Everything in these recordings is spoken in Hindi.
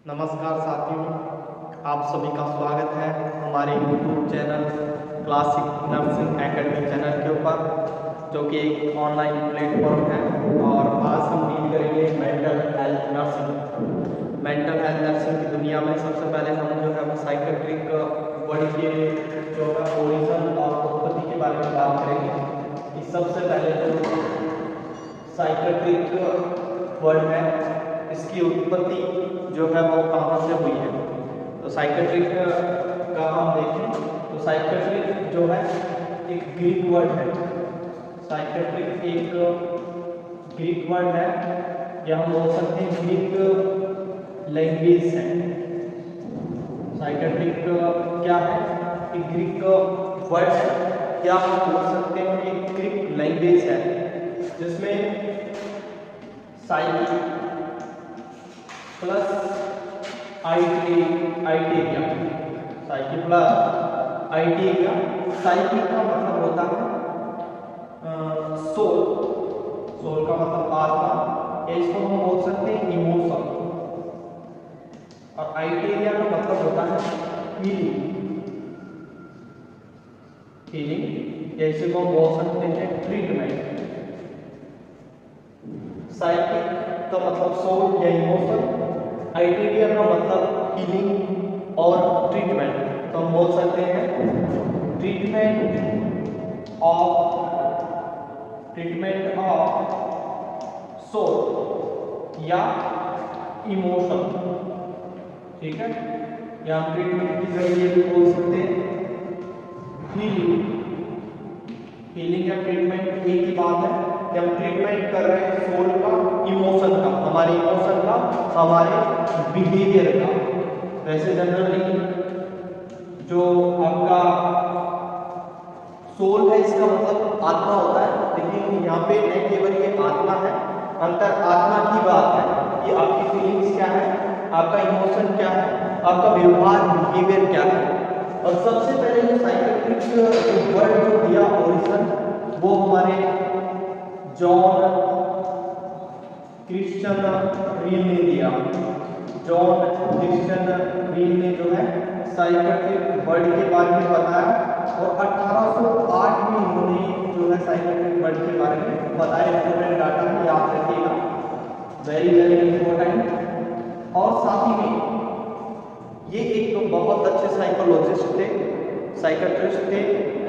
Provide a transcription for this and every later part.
नमस्कार साथियों, आप सभी का स्वागत है हमारे YouTube channel classic nursing academy channel के ऊपर, जो कि एक ऑनलाइन प्लेटफॉर्म है। और आज हम डील करेंगे mental health nursing. Mental health nursing की दुनिया में सबसे पहले हम जो है साइकेट्रिक वर्ड के जो है ओरिजिन और उत्पत्ति के बारे में बात करेंगे। कि सबसे पहले जो साइकेट्रिक वर्ड है, इसकी उत्पत्ति जो है वो कहाँ से हुई है। तो साइकेट्रिक का हम देखें तो साइकेट्रिक जो है एक ग्रीक वर्ड है। साइकेट्रिक एक ग्रीक वर्ड है, या हम बोल सकते हैं ग्रीक लैंग्वेज है। साइकेट्रिक क्या है? एक ग्रीक वर्ड है, या हम बोल सकते हैं एक ग्रीक लैंग्वेज है, जिसमें psyche plus iatria, psyche plus iatria. Psyche का मतलब होता है सोल, सोल का मतलब आत्मा, इसको हम बोल सकते हैं इमोशन। और आइटेरिया का मतलब होता है फीलिंग, फीलिंग जैसे को हम बोल सकते हैं ट्रीटमेंट। साइकिक का मतलब सोल या इमोशन, आइटेरिया का मतलब हीलिंग और ट्रीटमेंट। तो हम बोल सकते हैं ट्रीटमेंट ऑफ सोल या इमोशन, ठीक है। या हम ट्रीटमेंट की जरिए भी बोल सकते हैं हीलिंग। हीलिंग या ट्रीटमेंट एक ही बात है कि हम ट्रीटमेंट कर रहे हैं सोल का, इमोशन का, हमारे इमोशन का, हमारे बिहेवियर का। वैसे जनरली जो आपका सोल है, इसका मतलब आत्मा होता है, लेकिन यहाँ पे न केवल ये आत्मा है, अंतर आत्मा की बात है कि आपकी फीलिंग्स क्या है, आपका इमोशन क्या है, आपका व्यवहार बिहेवियर क्या है। और सबसे पहले जो साइकेट्रिक वर्ड जो दिया ओरिजिन, वो हमारे जॉन क्रिश्चियन रील ने दिया। जॉन क्रिश्चियन रील ने जो है साइकेट्रिक वर्ड के बारे में बताया, और 1808 में इन्होंने जो है साइकेट्रिक वर्ड के बारे में बताया। इंपॉर्टेंट डाटा है, याद रखिएगा, वेरी वेरी इंपॉर्टेंट। और साथ ही में ये एक तो बहुत अच्छे साइकोलॉजिस्ट थे, साइकेट्रिस्ट थे,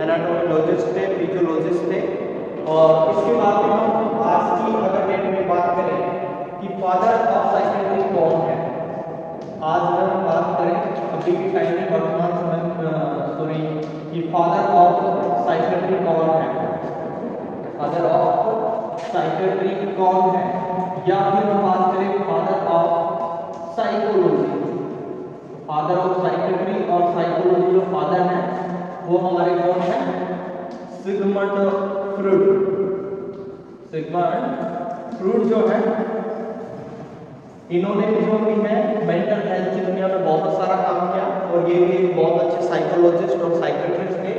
एनाटोमोलॉजिस्ट थे, फिजियोलॉजिस्ट थे। और इसके बाद में हम आज की अगर डेट में बात करें कि फादर ऑफ साइकेट्री कौन है, आज अगर हम बात करें अभी के टाइम में वर्तमान समय कि फादर ऑफ साइकेट्री कौन है, फादर ऑफ साइकेट्री कौन है, या फिर हम बात करें father of psychology. Father of psychiatry और साइकोलॉजी जो फादर है वो हमारे कौन है? Sigmund Freud. सिगमंड फ्रूड जो है, इन्होंने जो भी है मेंटल हेल्थ की दुनिया में बहुत सारा काम किया, और ये भी बहुत अच्छे साइकोलॉजिस्ट और साइकेट्रिस्ट थे।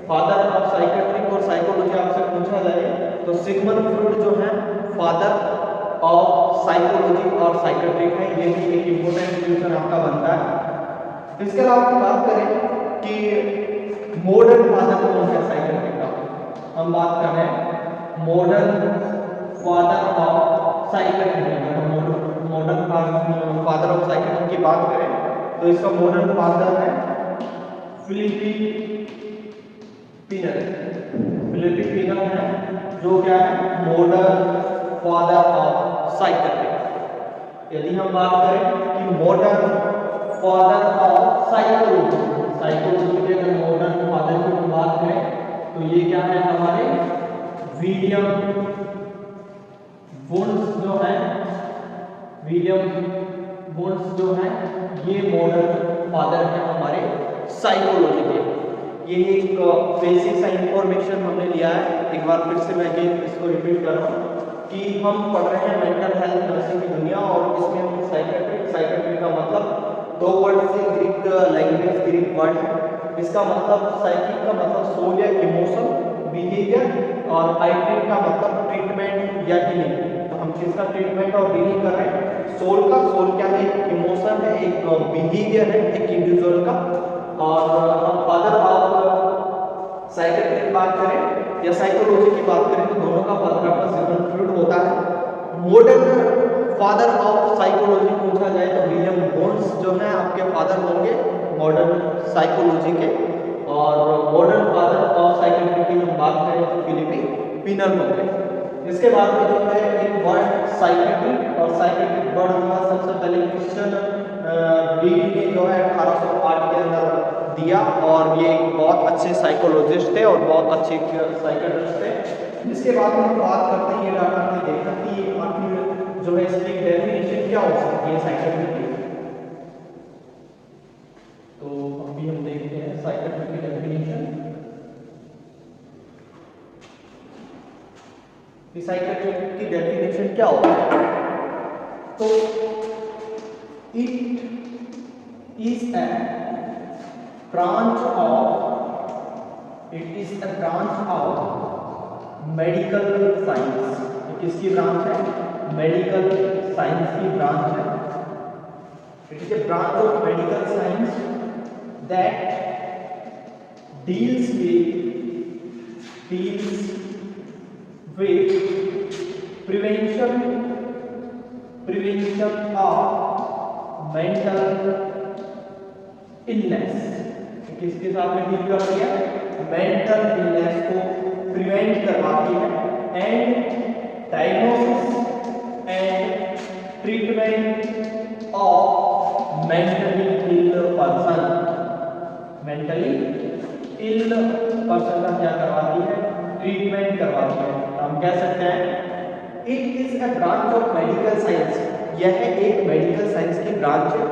फादर ऑफ साइकेट्रिक और साइकोलॉजी आपसे पूछा जाए तो सिगमंड फ्रूड जो है फादर ऑफ साइकोलॉजी और साइकेट्रिक है। ये भी एक इम्पोर्टेंट क्वेश्चन आपका बनता है। इसके अलावा हम बात करें कि मॉडर्न फादर कौन है साइकेट्रिक का, हम बात कर रहे हैं modern father of psychiatric. Modern father of psychiatric की बात करें तो इसका मॉडर्न फादर है फिलिपिनो है, जो क्या है मॉडर्न फादर ऑफ साइकेट्रिक। यदि हम बात करें कि modern father of psychology, psychology के अगर मॉडर्न फादर की हम बात करें तो ये क्या है हमारे विलियम वुंड्स जो है, विलियम वुंड्स जो है ये मॉडर्न फादर है हमारे साइकोलॉजी के। ये एक बेसिक सा इंफॉर्मेशन हमने लिया है। एक बार फिर से मैं इसको रिपीट कर रहा हूँ कि हम पढ़ रहे हैं मेंटल हेल्थ नर्सिंग की दुनिया, और इसमें हम साइकेट्रिक का मतलब दो वर्ड से ग्रीक लैंग्वेज ग्रीक वर्ड है। इसका मतलब साइकिक का मतलब सोल या इमोशन बिहेवियर, और आइट्रिक का मतलब ट्रीटमेंट या हीलिंग। तो हम चीज का ट्रीटमेंट और डीलिंग कर रहे हैं। सोल का, सोल क्या है, एक इमोशन है, एक बिहेवियर है एक इंडिविजुअल का। और हम फादर ऑफ साइकियाट्री की बात करें या साइकोलॉजी की बात करें तो दोनों का फादर आपका सिग्मंड फ्रॉइड होता है। मॉडर्न फादर ऑफ साइकोलॉजी पूछा जाए तो विलियम बोन्स जो है आपके फादर होंगे मॉडर्न साइकोलॉजी के। और मॉडर्न फादर ऑफ साइकोलॉजी की हम बात करें तो फिलिप पिनल होंगे। इसके बाद में जो है एक वर्ड साइकेट्री, और साइकेट्रिक वर्ड हुआ सबसे पहले क्रिश्चियन डीडी ने जो है 1808 के अंदर दिया, और ये एक बहुत अच्छे साइकोलॉजिस्ट थे और बहुत अच्छे साइकेट्रिस्ट थे। इसके बाद में हम बात करते हैं ये डाटा में देखना कि आखिर जो है इसकी डेफिनेशन क्या हो सकती है साइकेट्री की। तो अभी हम देखते हैं साइकेट्री की डेफिनेशन। साइकेट्री की डेफिनेशन क्या होता है, तो it is a branch of medical science. किसकी ब्रांच है, मेडिकल साइंस की ब्रांच है। It is a branch of medical science that deals with prevention of mental illness। किसके साथ में डील करती है, मेंटल इलनेस को प्रिवेंट करवाती है। And diagnosis and treatment of mentally ill person. Mentally ill person का क्या करवाती है, ट्रीटमेंट करवाती है। हम कह सकते हैं it is a branch of medical science. यह एक मेडिकल साइंस की ब्रांच है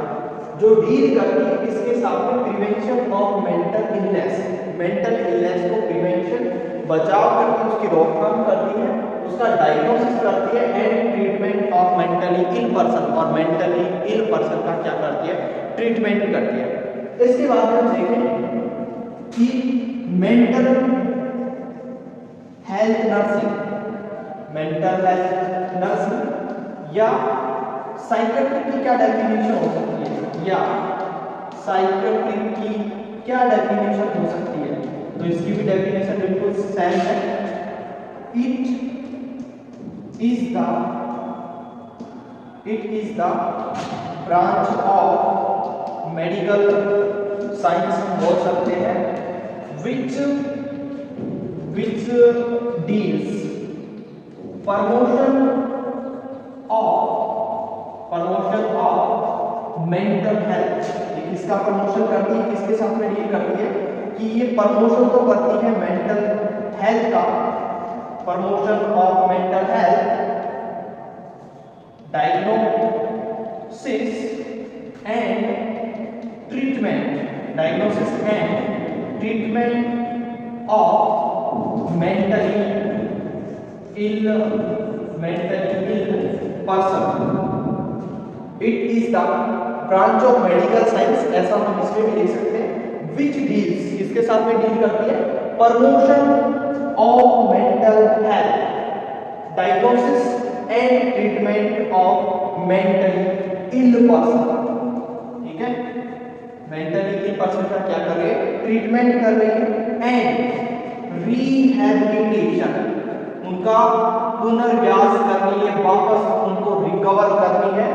जो डील करती है इसके साथ में prevention of mental illness. Mental illness को प्रिवेंशन, बचाव करती है, उसकी रोकथाम करती है, उसका डायग्नोसिस करती है and treatment of mentally ill person. और मेंटली इल पर्सन का क्या करती है, ट्रीटमेंट करती है। इसके बाद हम देखें कि mental health nursing, mental health nursing या साइकेट्रिक की क्या डेफिनेशन हो सकती है, या साइकेट्रिक की क्या डेफिनेशन हो सकती है। तो इसकी भी डेफिनेशन बिल्कुल सेम है। It is the branch of medical science हम बोल सकते हैं which deals promotion of mental health। ये किसका प्रमोशन करती है, किसके साथ में डील करती है, कि ये प्रमोशन तो करती है मेंटल हेल्थ का, promotion of mental health, diagnosis and treatment, diagnosis and treatment of mentally ill person. It is the branch of medical science, ऐसा हम इसमें भी लिख सकते हैं, विच डील्स, किसके साथ में डील करती है, promotion of mental health, diagnosis and treatment of mentally ill person. ठीक है, मेंटली इल पर्सन का क्या कर रही है, ट्रीटमेंट कर रही है एंड रिहैबिलिटेशन, उनका पुनर्व्यास करनी है, वापस उनको रिकवर करनी है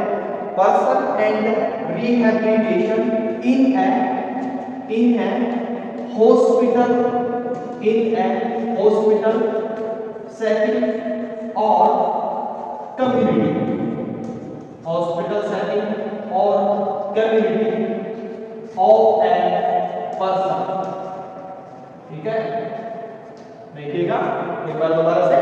person and rehabilitation in a hospital setting और कम्युनिटी, हॉस्पिटल सेटिंग और कम्युनिटी ऑफ ए पर्सन। ठीक है, देखिएगा एक बार दोबारा से,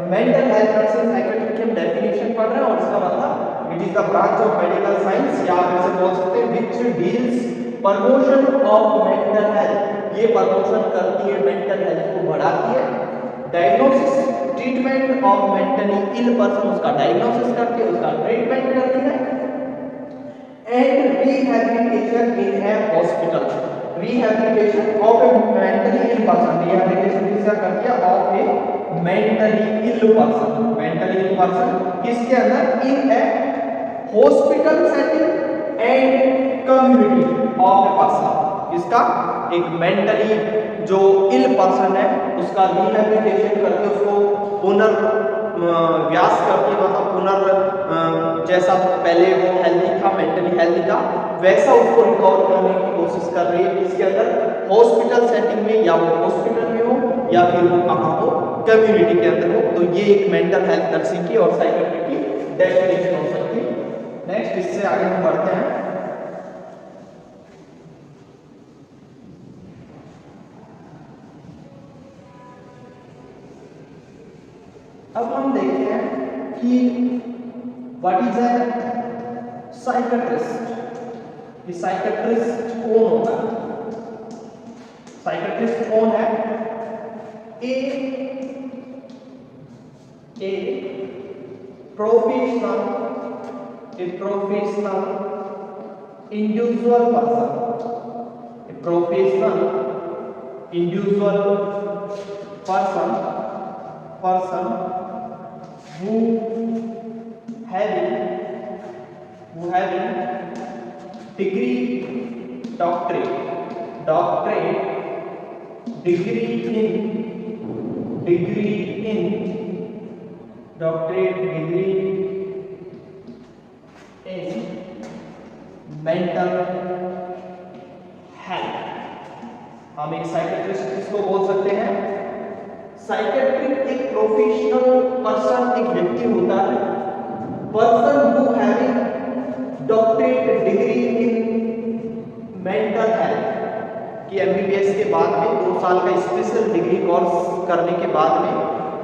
मेंटल हेल्थ नर्सिंग साइकेट्रिक की हम डेफिनेशन पढ़ रहे हैं और इसका मतलब it is the branch of medical science, या आप इसे बोल सकते हैं which deals promotion of mental health, ये प्रमोशन करती है मेंटल हेल्थ को बढ़ाती है, diagnosis treatment of mentally ill person, उसका डायग्नोसिस करती है, उसका ट्रीटमेंट करती है and rehabilitation in a hospital, rehabilitation of a mentally ill person, rehabilitation किसका करती है, of a mentally ill person, mentally ill person किसके अंदर, in a hospital setting and community of a person, इसका एक मेंटली जो इल पर्सन है उसका रिहेबिलिटेशन करके उसको पुनर्व्यास करके, मतलब जैसा पहले वो हेल्दी था, मेंटली हेल्दी था, वैसा उसको रिकवर करने की कोशिश कर रही है। इसके अंदर हॉस्पिटल सेटिंग में, या वो हॉस्पिटल में हो या फिर वो कहाँ हो, कम्युनिटी के अंदर हो। तो ये एक मेंटल हेल्थ नर्सिंग की और साइकियाट्री की डेफिनेशन हो सकती है। नेक्स्ट, इससे आगे हम बढ़ते हैं। अब हम देखते हैं कि व्हाट इज ए साइकियाट्रिस्ट, कि साइकियाट्रिस्ट कौन होता है। साइकियाट्रिस्ट कौन है, a professional individual person, professional individual person who having degree, doctorate degree in mental health. हम एक साइकियाट्रिस्ट किसको बोल सकते हैं, साइकियाट्रिक एक प्रोफेशनल पर्सन, एक व्यक्ति होता है, person who having doctorate degree in mental health, कि एमबीबीएस के बाद में 2 साल का स्पेशल डिग्री कोर्स करने के बाद में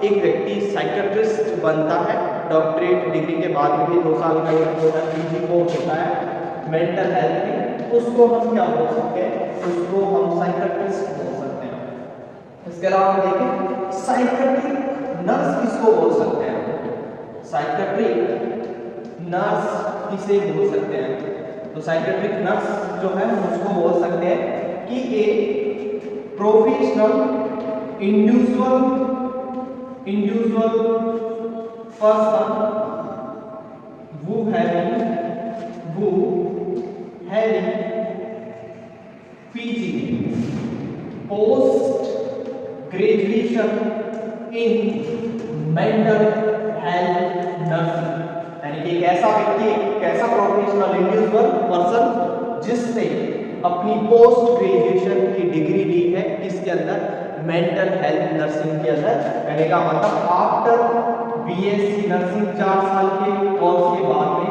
एक व्यक्ति साइकियाट्रिस्ट बनता है। डॉक्टरेट डिग्री के बाद में भी 2 साल का एक पीजी कोर्स होता है मेंटल हेल्थ में, उसको हम क्या बोल सकते हैं, उसको हम साइकियाट्रिस्ट बोल सकते हैं। इसके अलावा हम देखें साइकियाट्रिक नर्स किसको बोल सकते हैं, साइकियाट्रिक नर्स किसे बोल सकते हैं, तो साइकियाट्रिक नर्स जो है हम उसको बोल सकते हैं कि एक professional individual person who having PG post graduation in mental health nursing, यानी कि एक ऐसा व्यक्ति, एक ऐसा प्रोफेशनल इंडिविजुअल पर्सन जिसने अपनी पोस्ट ग्रेजुएशन की डिग्री ली है किसके अंदर, मेंटल हेल्थ नर्सिंग के अंदर। कहने का मतलब आफ्टर बीएससी नर्सिंग 4 साल के कोर्स के बाद में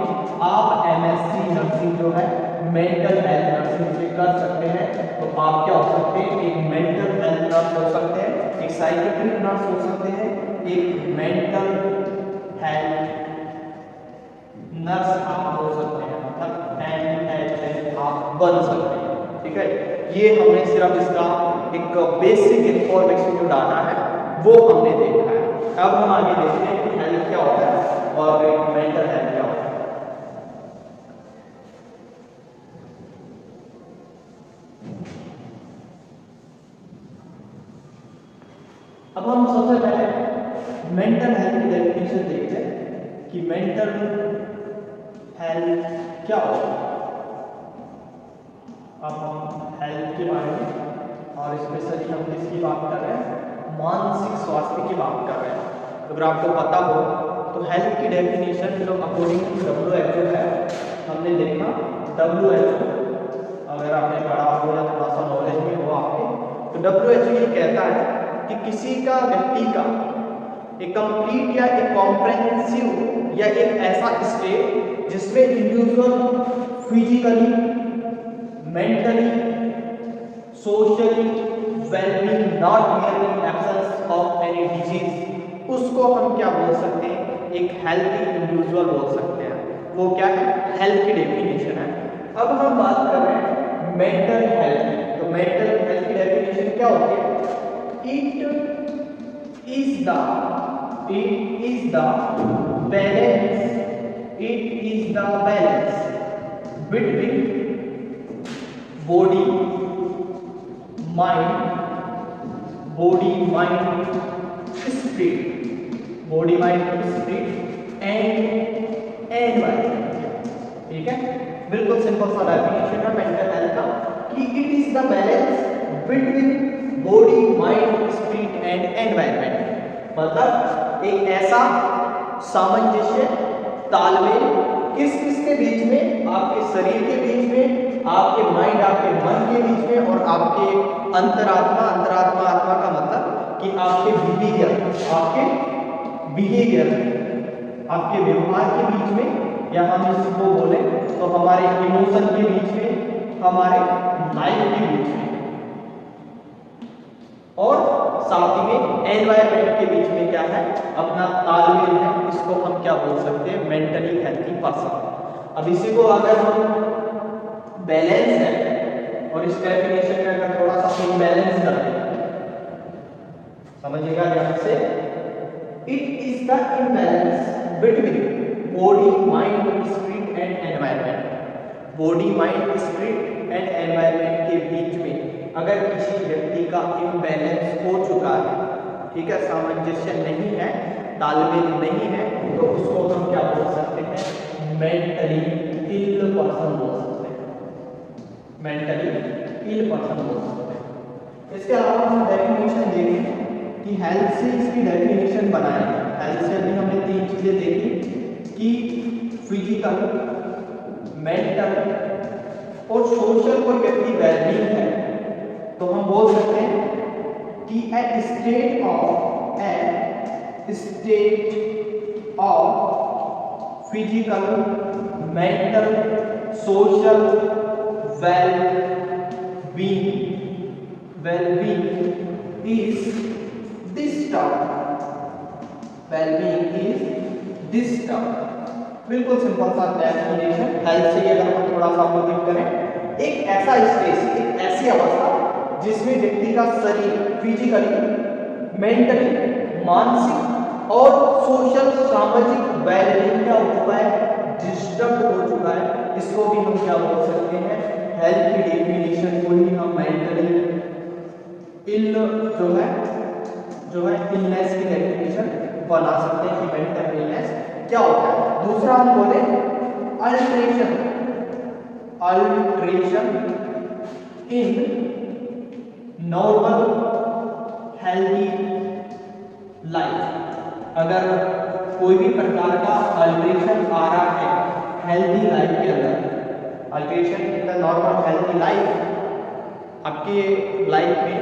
आप एमएससी नर्सिंग जो है मेंटल हेल्थ नर्सिंग से कर सकते हैं। तो आप क्या हो सकते हैं, एक मेंटल हेल्थ नर्स हो सकते हैं, एक साइकियाट्रिक नर्स हो सकते हैं, एक मेंटल हेल्थ नर्स आप हो सकते हैं, मतलब एमएचएन आप बन सकते हैं। ठीक है, ये हमने सिर्फ इसका एक बेसिक इंफॉर्मेशन जो डाटा है वो हमने देखा है। अब हम आगे देखते हैं कि हेल्थ क्या होता है और मेंटल हेल्थ क्या होता है। अब हम सबसे पहले मेंटल हेल्थ की डेफिनेशन देखते हैं कि मेंटल हेल्थ क्या होता है। अब हम हेल्थ के बारे में और स्पेशली हम किसकी बात कर रहे हैं, मानसिक स्वास्थ्य की बात कर रहे हैं। तो अगर आपको पता हो तो हेल्थ की डेफिनेशन जो अकॉर्डिंग टू WHO है, हमने देखा WHO, अगर आपने पढ़ा हो या थोड़ा सा नॉलेज में हो आपके, तो WHO ये कहता है कि किसी का, व्यक्ति का एक कंप्लीट या एक कॉम्प्रहेंसिव या एक ऐसा स्टेट जिसमें individual physically, mentally, socially wellbeing, not merely absence of any disease, उसको हम क्या बोल सकते हैं, एक हेल्थी इंडिविजुअल बोल सकते हैं। वो क्या है, हेल्थ की डेफिनेशन है। अब हम बात कर रहे हैं मेंटल हेल्थ की। तो मेंटल हेल्थ की डेफिनेशन क्या होती है, It is the balance between body, mind, spirit, body mind spirit and environment. ठीक है, बिल्कुल सिंपल सा डेफिनेशन है मेंटल हेल्थ का कि it is the balance between body mind spirit and environment. मतलब एक ऐसा सामंजस्य, तालमेल किस किस के बीच में, आपके शरीर के बीच में, आपके माइंड, आपके मन के बीच में और आपके अंतरात्मा, अंतरात्मा आत्मा का मतलब कि आपके बिहेवियर, आपके व्यवहार के बीच में, या हम इसको बोले तो हमारे इमोशन के बीच में, हमारे लाइफ के बीच में, और साथ ही में एनवायरनमेंट के बीच में क्या है, अपना तालमेल है। इसको हम क्या बोल सकते हैं, मेंटली हेल्थी पर्सन। अब इसी को अगर हम बैलेंस है और इस डेफिनेशन में अगर थोड़ा सा इम्बैलेंस कर दें, समझिएगा ध्यान से, it is the imbalance between body mind spirit and environment. Body mind spirit and environment के बीच में अगर किसी व्यक्ति का इम्बैलेंस हो चुका है, ठीक है, सामंजस्य नहीं है, तालमेल नहीं है, तो उसको हम क्या बोल सकते हैं, मेंटली इल पर्सन बोल सकते हैं। मेंटली इल पर्सन बोल सकते हैं। इसके अलावा हम डेफिनेशन देखें कि हेल्थ से इसकी डेफिनेशन बनाए। हेल्थ से अभी हमने 3 चीजें देखी कि फिजिकल, मेंटल और सोशल कोई व्यक्ति वेलबींग है तो हम बोल सकते हैं कि a state of physical, mental, social well-being is disturbed। बिल्कुल सिंपल सा डेफिनेशन हेल्थ से अगर हम थोड़ा सा अवगत करें, एक ऐसा स्टेज, एक ऐसी अवस्था जिसमें व्यक्ति का शरीर फिजिकली, मेंटली, मानसिक और सोशल, सामाजिक वेलबींग क्या हो चुका है, डिस्टर्ब हो चुका है। इसको भी हम क्या बोल सकते हैं, हेल्थ की डेफिनेशन को ही हम मेंटली इल जो है इलनेस की डेफिनेशन बना सकते हैं कि मेंटल इलनेस क्या होता है। दूसरा हम बोले alteration in normal healthy life. अगर कोई भी प्रकार का अल्ट्रेशन आ रहा है हेल्दी लाइफ के अंदर, alteration in the normal healthy life, आपके लाइफ में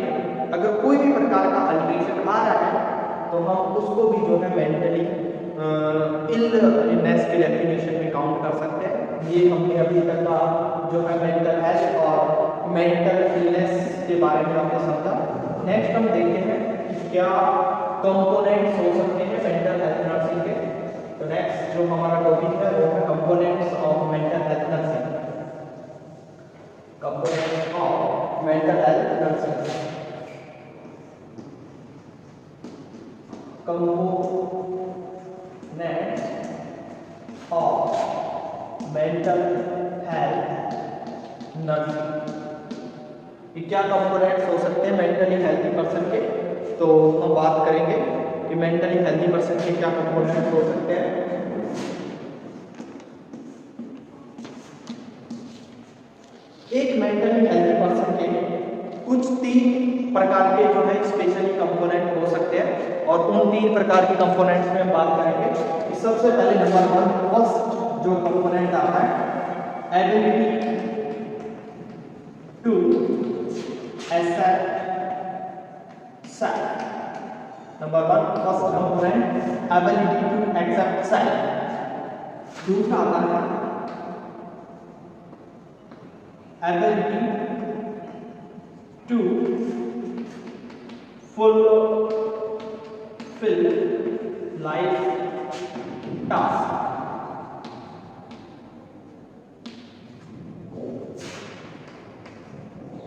अगर कोई भी प्रकार का अल्ट्रेशन आ रहा है तो हम उसको भी जो है मेंटली इलनेस के डेफिनेशन में काउंट कर सकते हैं। ये हमने अभी तक का जो है मेंटल हेल्थ और मेंटल इलनेस के बारे में हमने समझा। नेक्स्ट हम देखते हैं कि क्या कंपोनेंट्स हो सकते हैं मेंटल हेल्थ नर्सिंग के। तो नेक्स्ट जो हमारा टॉपिक है वो है components of mental health nursing. Components of mental health nursing. Components of mental health nursing। ये क्या कंपोनेंट्स हो सकते हैं मेंटली हेल्थी पर्सन के, तो हम बात करेंगे कि मेंटली हेल्थी पर्सन के क्या कंपोनेंट्स हो सकते हैं। एक मेंटली हेल्थी पर्सन के कुछ 3 प्रकार के जो है स्पेशली कंपोनेंट हो सकते हैं और उन 3 प्रकार के कंपोनेंट्स में हम बात करेंगे कि सबसे पहले नंबर 1 फर्स्ट जो कंपोनेंट आता है ability to accept self. Number 1 first component ability to accept self. दूसरा आता है ability to fulfill life task।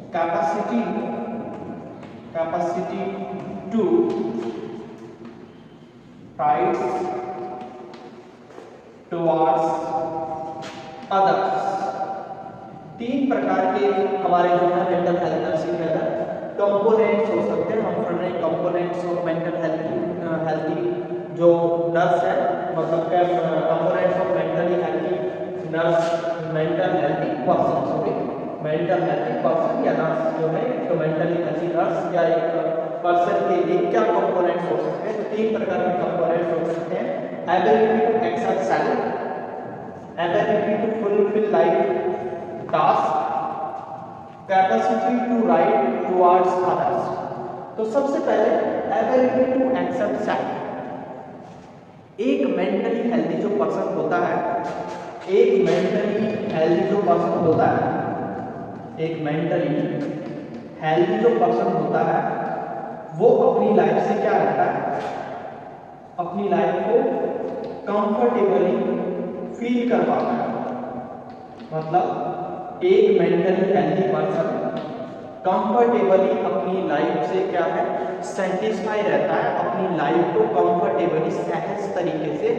capacity to rise towards others। 3 प्रकार के हमारे जो है मेंटल हेल्थ नर्सिंग के अंदर कंपोनेंट्स हो सकते हैं। हम पढ़ रहे हैं कंपोनेंट्स ऑफ मेंटल हेल्थी जो नर्स है, मतलब components of mentally healthy nurse, mental healthy person, sorry mental healthy person या नर्स जो है, तो मेंटली हेल्थी नर्स या एक पर्सन के लिए क्या कंपोनेंट्स हो सकते हैं। तो 3 प्रकार के कंपोनेंट्स हो सकते हैं। Ability to accept self, ability to fulfil life task, capacity to right towards others. तो सबसे पहले एबिलिटी टू एक्सेप्ट सेल्फ। एक मेंटली हेल्दी जो पर्सन होता है, एक मेंटली हेल्दी जो पर्सन होता है, एक मेंटली हेल्दी जो पर्सन होता है, वो अपनी लाइफ से क्या रहता है, अपनी लाइफ को कंफर्टेबली फील कर पाता है। मतलब एक मेंटली हेल्दी पर्सन कंफर्टेबली अपनी लाइफ से क्या है, सेटिस्फाई रहता है, अपनी लाइफ को कंफर्टेबली सहज तरीके से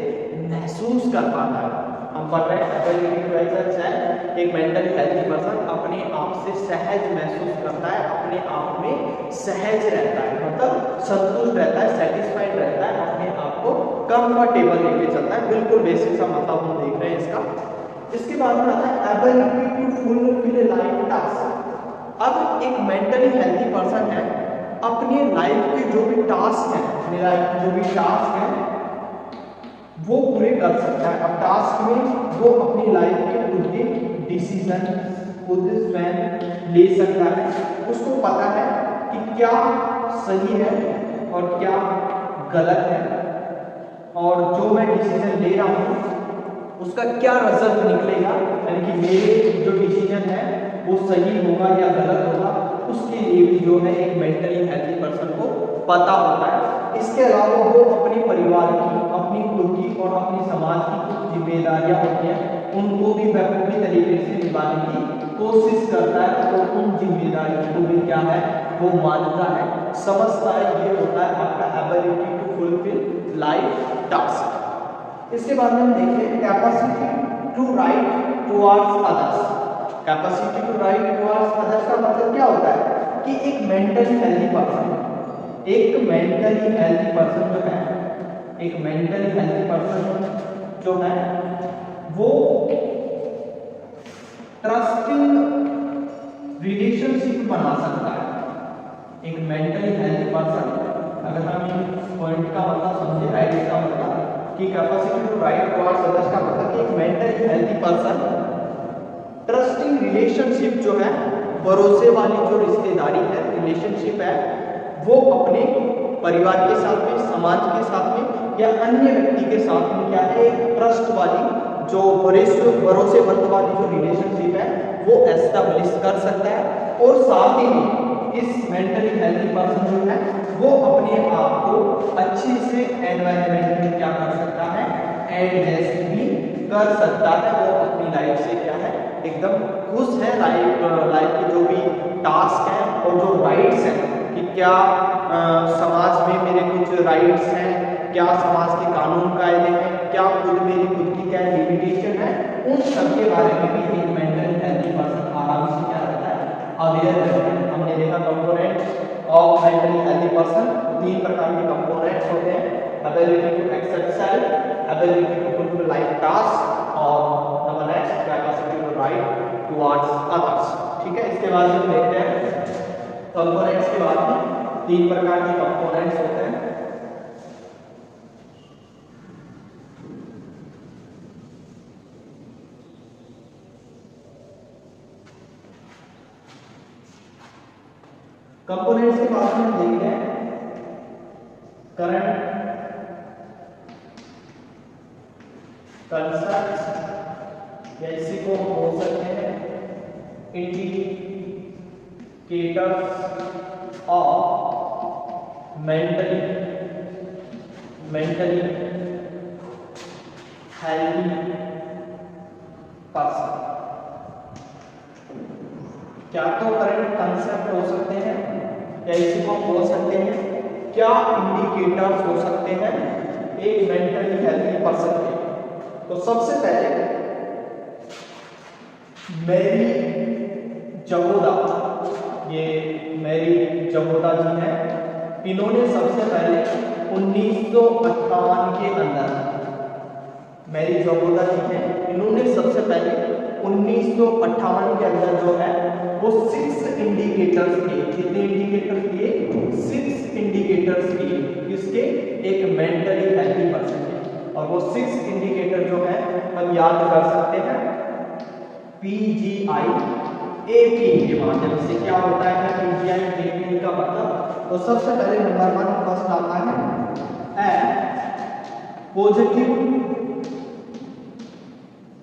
महसूस कर पाता है। हम पढ़ रहे हैं एबिलिटी टू एक्सेप्ट सेल्फ। एक मेंटली हेल्दी पर्सन अपने आप से सहज महसूस करता है, अपने आप में सहज रहता है, मतलब संतुष्ट रहता है, सेटिस्फाइड रहता है, अपने आप को कंफर्टेबल लेके चलता है। बिल्कुल बेसिक सा मतलब हम देख रहे हैं इसका। इसके बाद में आता है ability to fulfil life task. अब एक मेंटली हेल्दी पर्सन है, अपने लाइफ के जो भी टास्क हैं, अपनी लाइफ के जो भी टास्क हैं वो पूरे कर सकता है। अब टास्क में वो अपनी लाइफ के खुद के डिसीजन खुद स्वयं ले सकता है। उसको पता है कि क्या सही है और क्या गलत है, और जो मैं डिसीजन ले रहा हूँ उसका क्या रिजल्ट निकलेगा, यानी कि मेरे जो डिसीजन है वो सही होगा या गलत होगा, उसके लिए भी जो है एक मेंटली हेल्दी पर्सन को पता होता है। इसके अलावा वो अपने परिवार की, अपनी खुद की और अपनी समाज की कुछ जिम्मेदारियां होती हैं, उनको भी बखूबी तरीके से निभाने की कोशिश करता है, तो उन जिम्मेदारियों को भी क्या है वो मानता है, समझता है। ये होता है आपका ability to fulfil life task. इसके बाद में हम देखें capacity to right towards others. Capacity to right towards others का मतलब क्या होता है कि एक मेंटली हेल्दी पर्सन, एक मेंटली हेल्दी पर्सन जो है, एक मेंटली हेल्दी पर्सन जो है वो ट्रस्टिंग रिलेशनशिप बना सकता है। एक मेंटली हेल्दी पर्सन, अगर हम इस पॉइंट का मतलब समझे, राइट इसका मतलब कि capacity to right towards others का मतलब कि एक mentally healthy person trusting relationship जो है, भरोसे वाली जो रिश्तेदारी है, रिलेशनशिप है, वो अपने परिवार के साथ में, समाज के साथ में या अन्य व्यक्ति के साथ में क्या है, एक ट्रस्ट वाली जो भरोसेमंद वाली जो रिलेशनशिप है वो एस्टेब्लिश कर सकता है। और साथ ही इस मेंटली हेल्दी पर्सन जो है वो अपने आप को अच्छे से एनवायरनमेंट में क्या कर सकता है, एडजस्ट भी कर सकता है। वो अपनी लाइफ से क्या है एकदम खुश है, लाइफ के जो भी टास्क हैं और जो राइट्स हैं कि क्या समाज में मेरे कुछ राइट्स हैं, क्या समाज के कानून कायदे हैं, क्या खुद मेरी खुद की क्या लिमिटेशन है, उन सब के बारे में भी एक मेंटली हेल्दी पर्सन आराम से क्या रहता है, अवेयर रहता है। हमने देखा components of mentally healthy person, 3 प्रकार के कंपोनेंट्स होते हैं, ability to accept self, ability to fulfil life task और number next capacity to right towards others. ठीक है, इसके बाद हम देखते हैं कंपोनेंट्स के बाद में 3 प्रकार के कंपोनेंट्स होते हैं। कंपोनेंट्स के बाद में हम देखते हैं करंट कंसेप्ट्स, या इसी को हम बोल सकते हैं indicators of mentally healthy person. क्या तो करंट कंसेप्ट हो सकते हैं, या इसी को बोल सकते हैं क्या इंडिकेटर्स हो सकते हैं एक मेंटली हेल्दी पर्सन के। तो सबसे पहले मैरी जगोदा ये मैरी जमोदा जी हैं, इन्होंने सबसे पहले 1958 के अंदर, मैरी जमोदा जी हैं, इन्होंने सबसे पहले 1958 के अंदर जो है वो 6 इंडिकेटर्स किए। कितने इंडिकेटर्स किए? 6 इंडिकेटर्स किए किसके? एक मेंटली हेल्थी पर्सन के। और वो 6 इंडिकेटर जो है हम याद कर सकते हैं PGI AP के माध्यम से। क्या होता है PGI AP का मतलब? तो सबसे पहले नंबर 1 फर्स्ट आता है positive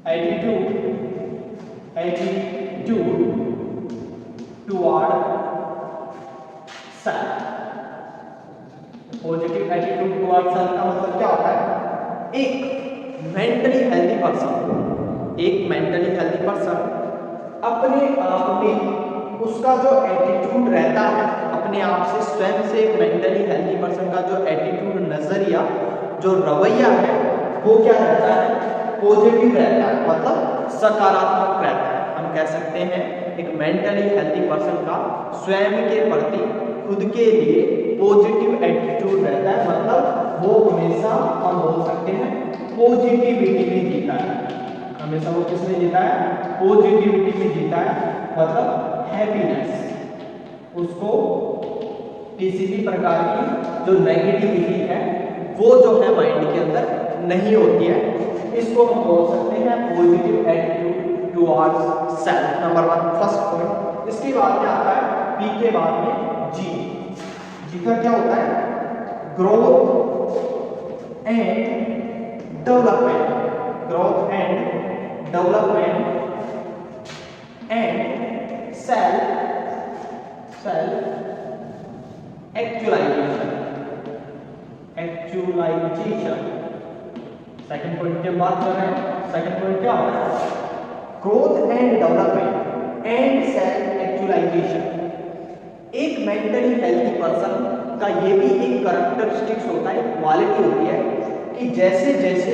attitude toward self. Positive attitude toward self का मतलब क्या होता है? एक मेंटली हेल्थी पर्सन, एक मेंटली हेल्थी पर्सन अपने आप में उसका जो एटीट्यूड रहता है, अपने आप से स्वयं से एक मेंटली हेल्थी पर्सन का जो एटीट्यूड, नजरिया, जो रवैया है वो क्या रहता है? पॉजिटिव रहता है, मतलब सकारात्मक रहता है। हम कह सकते हैं एक मेंटली हेल्थी पर्सन का स्वयं के प्रति, खुद के लिए पॉजिटिव एटीट्यूड रहता है, मतलब वो हमेशा, हम बोल सकते हैं, पॉजिटिविटी में जीता है। हमेशा वो किसमें जीता है? पॉजिटिविटी में जीता है, मतलब हैप्पीनेस। उसको किसी भी प्रकार की जो नेगेटिविटी है वो जो है माइंड के अंदर नहीं होती है। इसको हम बोल सकते हैं positive attitude towards self, number 1 first point. इसके बाद में आता है पी के बाद में जी। जी का क्या होता है? Growth and development, growth and development and self actualization. Second point की बात कर रहे हैं। सेकंड पॉइंट क्या होता है? Growth and development and self actualization. एक मेंटली हेल्थी पर्सन का ये भी एक कैरेक्टरिस्टिक्स होता है, क्वालिटी होती है कि जैसे जैसे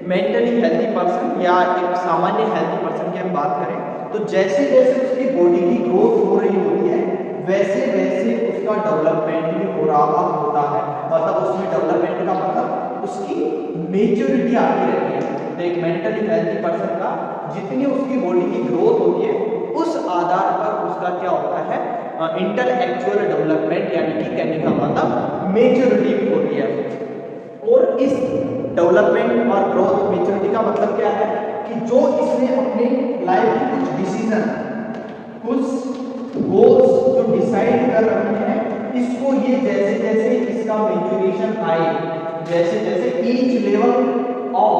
मेंटली हेल्थी पर्सन या एक सामान्य हेल्थी पर्सन की हम बात करें तो जैसे जैसे उसकी बॉडी की ग्रोथ हो रही होती है वैसे वैसे उसका डेवलपमेंट भी हो रहा होता है। मतलब उसमें डेवलपमेंट का मतलब उसकी मेच्योरिटी आती रहती है। तो एक मेंटली हेल्थी पर्सन का जितनी उसकी बॉडी की ग्रोथ होती है उस आधार पर उसका क्या होता है? इंटेलेक्चुअल डेवलपमेंट, यानी कि कहने का मतलब मेच्योरिटी भी होती है। और इस डेवलपमेंट और ग्रोथ, मेच्योरिटी का मतलब क्या है कि जो इसने अपने लाइफ की कुछ डिसीजन, कुछ गोल्स जो डिसाइड कर रहे हैं, इसको ये जैसे जैसे इसका मेच्योरेशन आए, जैसे जैसे ईच लेवल ऑफ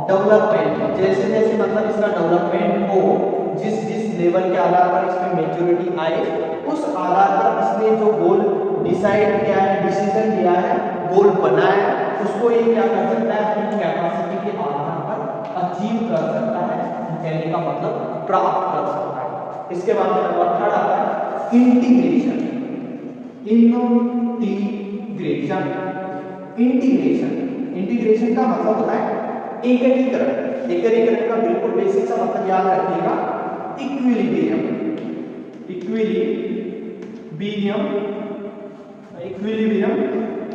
डेवलपमेंट, जैसे जैसे मतलब इसका डेवलपमेंट हो, जिस जिस लेवल के आधार पर इसमें मेच्योरिटी आए उस आधार पर इसने जो गोल डिसाइड किया है, डिसीजन लिया है, गोल बनाया, उसको ये क्या कर सकता है? अपनी कैपेसिटी के आधार पर अचीव कर सकता है, कहने का मतलब प्राप्त कर सकता है। इसके बाद में नंबर 3 आता है इंटीग्रेशन। इंटीग्रेशन का मतलब होता है एकीकरण। एकीकरण का बिल्कुल बेसिक सा मतलब याद रखिएगा, equilibrium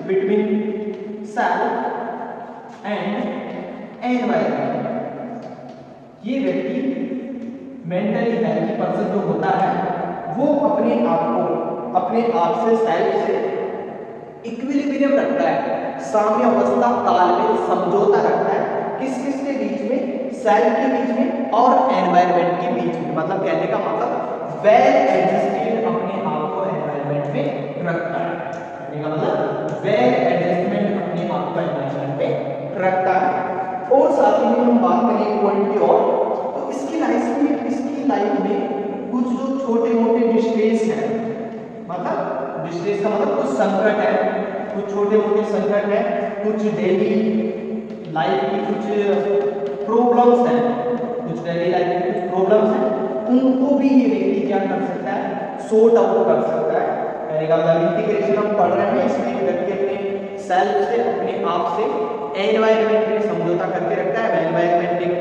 between self and environment. ये व्यक्ति मेंटली हेल्थी पर्सन जो होता है वो अपने आप को, अपने आप से, सेल्फ से इक्विलिब्रियम रखता है, साम्य अवस्था, तालमेल, समझौता रखता है। किस किस के बीच में? सेल्फ के बीच में और एनवायरनमेंट के बीच में। मतलब कहने का मतलब वेल एडजस्टेड अपने आप को एनवायरनमेंट में रखता है। कहने का मतलब वेल एडजस्टमेंट अपने आप को एनवायरनमेंट में रखता है। और साथ ही में हम बात करें पॉइंट की और, तो इसकी लाइफ में कुछ जो छोटे मोटे डिस्ट्रेस हैं, मतलब डिस्ट्रेस का मतलब कुछ संकट है, कुछ छोटे मोटे संकट है, कुछ डेली लाइफ की कुछ प्रॉब्लम्स हैं, उनको भी ये व्यक्ति क्या कर सकता है? सॉर्ट आउट कर सकता है। इंटीग्रेशन हम पढ़ रहे हैं, इसमें व्यक्ति अपने सेल्फ से, अपने आप से एनवायरनमेंट में समझौता करके रखता है। एनवायरनमेंट एक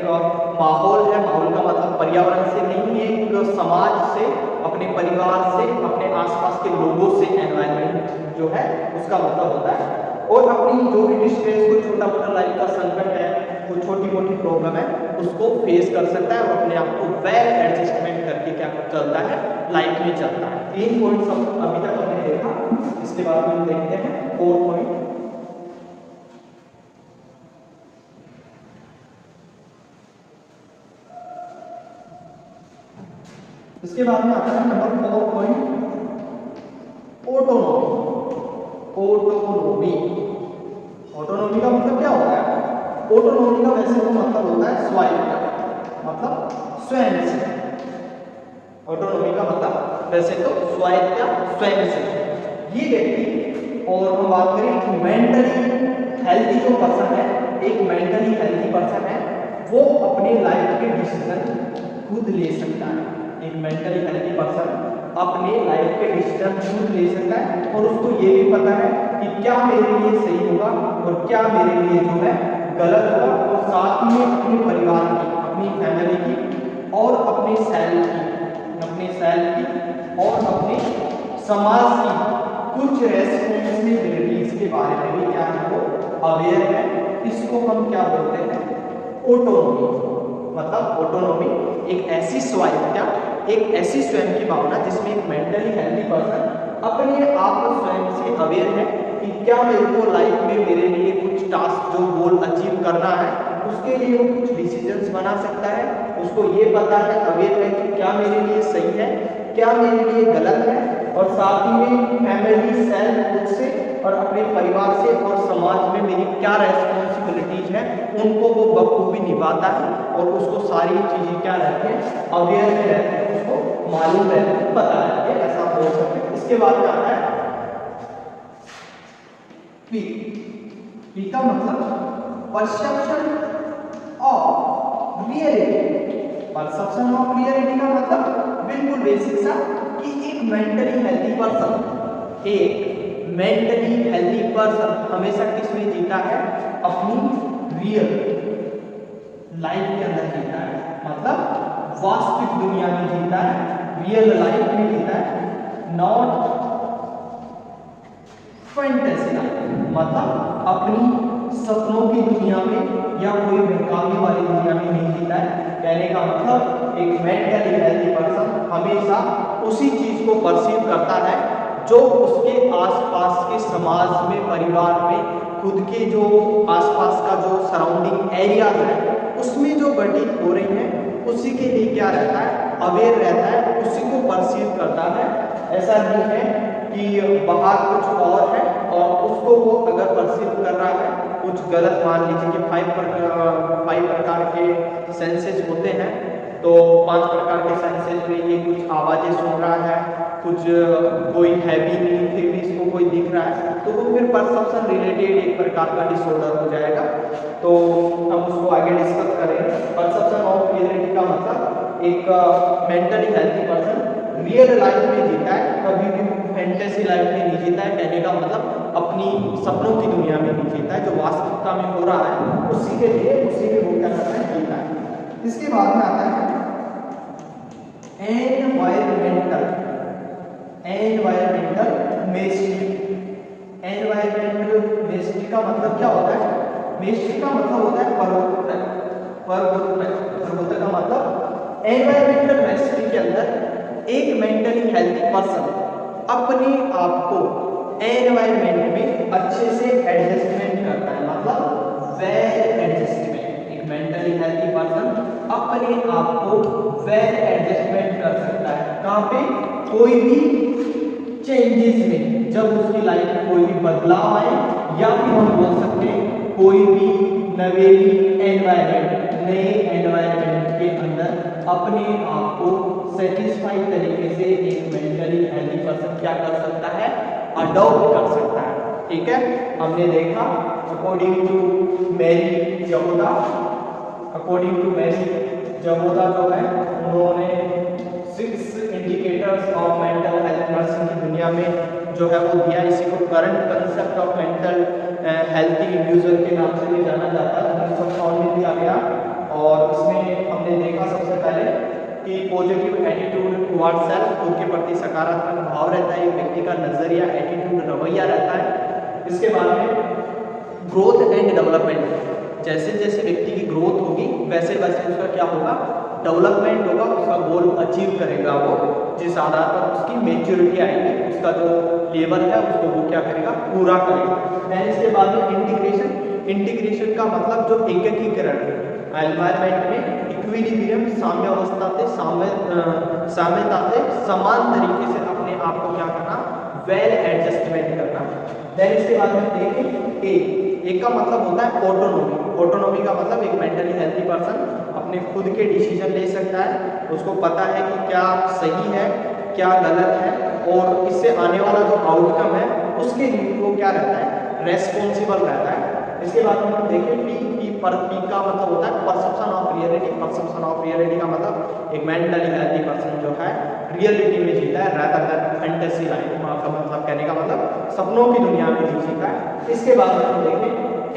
माहौल है, माहौल का मतलब पर्यावरण से नहीं, एक समाज से अपने परिवार से, अपने आसपास के लोगों से, एनवायरनमेंट जो है उसका मतलब होता है। और अपनी जो भी डिस्ट्रेस, कोई छोटा मोटा लाइफ का संकट है, कोई छोटी मोटी प्रॉब्लम है, उसको फेस कर सकता है और अपने आप को वेल एडजस्टमेंट करके क्या चलता है, लाइफ में चलता है। 3 पॉइंट्स अभी तक हमने देखा, इसके बाद हम देखते हैं 4 पॉइंट। इसके बाद में आता है number 4 point, autonomy. Autonomy, autonomy का मतलब क्या होता है? ऑटोनॉमी का वैसे तो मतलब होता है स्वायत्तता, मतलब स्वयं से। ऑटोनॉमी का मतलब वैसे तो स्वायत्तता, स्वयं से। ये व्यक्ति, और हम बात करें मेंटली हेल्थी जो पर्सन है, एक मेंटली हेल्थी पर्सन है, वो अपने लाइफ के डिसीजन खुद ले सकता है। एक मेंटली हेल्थी पर्सन अपने लाइफ के डिसीजन खुद ले सकता है और उसको ये भी पता है कि क्या मेरे लिए सही होगा और क्या मेरे लिए जो है गलत होगा, और साथ ही में अपने परिवार की, अपनी फैमिली की और अपने सेल्फ की और अपने समाज की कुछ रेस्पॉन्सिबिलिटीज के बारे में भी क्या है वो अवेयर है। इसको हम क्या बोलते हैं? ऑटोनॉमी। मतलब ऑटोनॉमी एक ऐसी स्वायत्तता, एक ऐसी स्वयं की भावना जिसमें एक मेंटली हेल्थी पर्सन अपने आप स्वयं से अवेयर है कि क्या मेरे को लाइफ में मेरे लिए कुछ टास्क, जो गोल अचीव करना है, उसके लिए वो कुछ डिसीजंस बना सकता है। उसको ये पता है, अवेयर है कि क्या मेरे लिए सही है, क्या मेरे लिए गलत है, और साथ ही में फैमिली, सेल्फ, खुद से और अपने परिवार से और समाज में मेरी क्या रेस्पॉन्सिबिलिटीज है, उनको वो बखूबी निभाता है और उसको सारी चीजें क्या रहती है, अवेयर में रहती है, उसको मालूम रहती है, पता रहती है, ऐसा बोल सकते हैं। इसके बाद में आता है पी। पी का मतलब perception of reality. Perception of reality का मतलब बिल्कुल बेसिक सा कि एक मेंटली हेल्थी पर्सन हमेशा किसमें जीता है? अपनी रियल लाइफ के अंदर जीता है, मतलब वास्तविक दुनिया में जीता है, रियल लाइफ में जीता है, नॉट फैंटेसी लाइफ। मतलब अपनी सपनों की दुनिया में या कोई बहकावे वाली दुनिया में नहीं जीता है। कहने का मतलब एक मेंटली हेल्थी पर्सन हमेशा उसी चीज को परसीव करता है जो उसके आसपास के समाज में, परिवार में, खुद के जो आसपास का जो सराउंडिंग एरियाज है उसमें जो घटित हो रही हैं, उसी के लिए क्या रहता है? अवेयर रहता है, उसी को परसीव करता है। ऐसा नहीं है कि बाहर कुछ और है और उसको वो अगर परसीव कर रहा है कुछ गलत, मान लीजिए कि 5 प्रकार के सेंसेस होते हैं, तो 5 प्रकार के सेंसेस में ये कुछ आवाजें सुन रहा है, कुछ कोई हैवी थिंग्स को कोई दिख रहा है, तो वो फिर परसेप्शन रिलेटेड एक प्रकार का डिसऑर्डर हो जाएगा। तो हम उसको आगे डिस्कस करेंगे। परसेप्शन ऑफ रियलिटी का मतलब एक mentally healthy person real life में जीता है, कभी भी फैंटेसी लाइफ में नहीं जीता है। कहने का मतलब अपनी सपनों की दुनिया में नहीं जीता है, जो वास्तविकता में हो रहा है उसी के लिए, उसी में वो क्या करता है? जीता है। इसके बाद में आता है एनवायरमेंटल मेस्ट्री। एनवायरमेंटल मेस्ट्री का मतलब क्या होता है? मेस्ट्री का मतलब होता है परोपकार। का मतलब एनवायरमेंटल मेस्ट्री के अंदर एक मेंटली हेल्थी पर्सन अपने आप को एनवायरमेंट में अच्छे से एडजस्टमेंट करता है, मतलब वेल एडजस्टमेंट। एक मेंटली हेल्थी पर्सन अपने आप को वेल एडजस्टमेंट कर सकता है। कहाँ पे? कोई भी चेंजेस में, जब उसकी लाइफ में कोई भी बदलाव आए, या फिर हम बोल सकते हैं कोई भी नवेली एनवायरमेंट, नए एनवायरमेंट के अंदर अपने आप को सेटिस्फाई तरीके से एक मेंटली हेल्थी पर्सन क्या कर सकता है? अडॉप्ट कर सकता है। ठीक है, हमने देखा अकॉर्डिंग टू मैरी जमोदा जो है उन्होंने 6 indicators of mental health nursing की दुनिया में जो है वो दिया। इसी को current concept of mental healthy individual के नाम से भी जाना जाता है, 1958 में दिया गया। और इसमें हमने देखा सबसे पहले कि पॉजिटिव एटीट्यूड टुवर्ड्स सेल्फ, खुद के प्रति सकारात्मक भाव रहता है, एक व्यक्ति का नजरिया, एटीट्यूड, रवैया रहता है। इसके बाद में ग्रोथ एंड डेवलपमेंट, जैसे जैसे व्यक्ति की ग्रोथ होगी वैसे वैसे उसका क्या होगा, डेवलपमेंट होगा, उसका गोल अचीव करेगा वो, जिस आधार पर उसकी मेच्योरिटी आएगी, उसका जो लेवल है उसको वो क्या करेगा, पूरा करेगा। देन इसके बाद में इंटीग्रेशन, इंटीग्रेशन का मतलब जो एकीकरण, एनवायरमेंट में इक्विलिब्रियम, साम्यावस्था से साम्यता से समान तरीके से अपने आप को क्या करना, वेल एडजस्टमेंट करना। देन इसके बाद में देखें एक का मतलब होता है ऑटोनोमी। ऑटोनोमी का मतलब एक मेंटली हेल्थी पर्सन अपने खुद के डिसीजन ले सकता है, उसको पता है कि क्या सही है क्या गलत है, और इससे आने वाला जो आउटकम है उसके लिए वो क्या रहता है, रेस्पॉन्सिबल रहता है। इसके बाद में हम देखें पी का मतलब होता है perception of reality. Perception of reality का मतलब एक मेंटली हेल्थी पर्सन जो है रियलिटी में जीता है, रादर देन फैंटेसी लाइफ का मतलब कहने का मतलब सपनों की दुनिया में नहीं जीता है। इसके बाद में हम देखें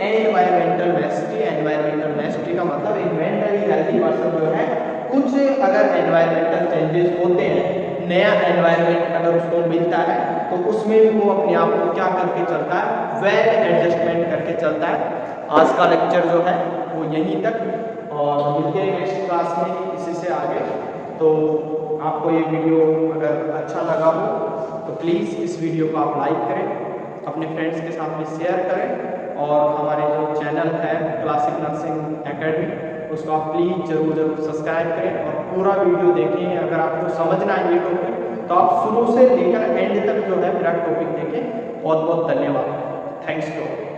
एनवायरमेंटल मैस्ट्री। एनवायरमेंटल मैस्ट्री का मतलब एक मेंटली हेल्थी पर्सन जो है, कुछ अगर एनवायरमेंटल चेंजेस होते हैं, नया एनवायरमेंट अगर उसको मिलता है तो उसमें भी वो अपने आप को क्या करके चलता है, वेल एडजस्टमेंट करके चलता है। आज का लेक्चर जो है वो यहीं तक, और मिलते हैं नेक्स्ट क्लास में इसी से आगे। तो आपको ये वीडियो अगर अच्छा लगा हो तो प्लीज़ इस वीडियो को आप लाइक करें, अपने फ्रेंड्स के साथ में शेयर करें, और हमारे जो चैनल है क्लासिक नर्सिंग एकेडमी उसको आप प्लीज़ जरूर सब्सक्राइब करें और पूरा वीडियो देखें। अगर आपको समझना है ये टॉपिक तो आप शुरू से लेकर एंड तक जो है मेरा टॉपिक देखें। बहुत बहुत धन्यवाद। Thanks to.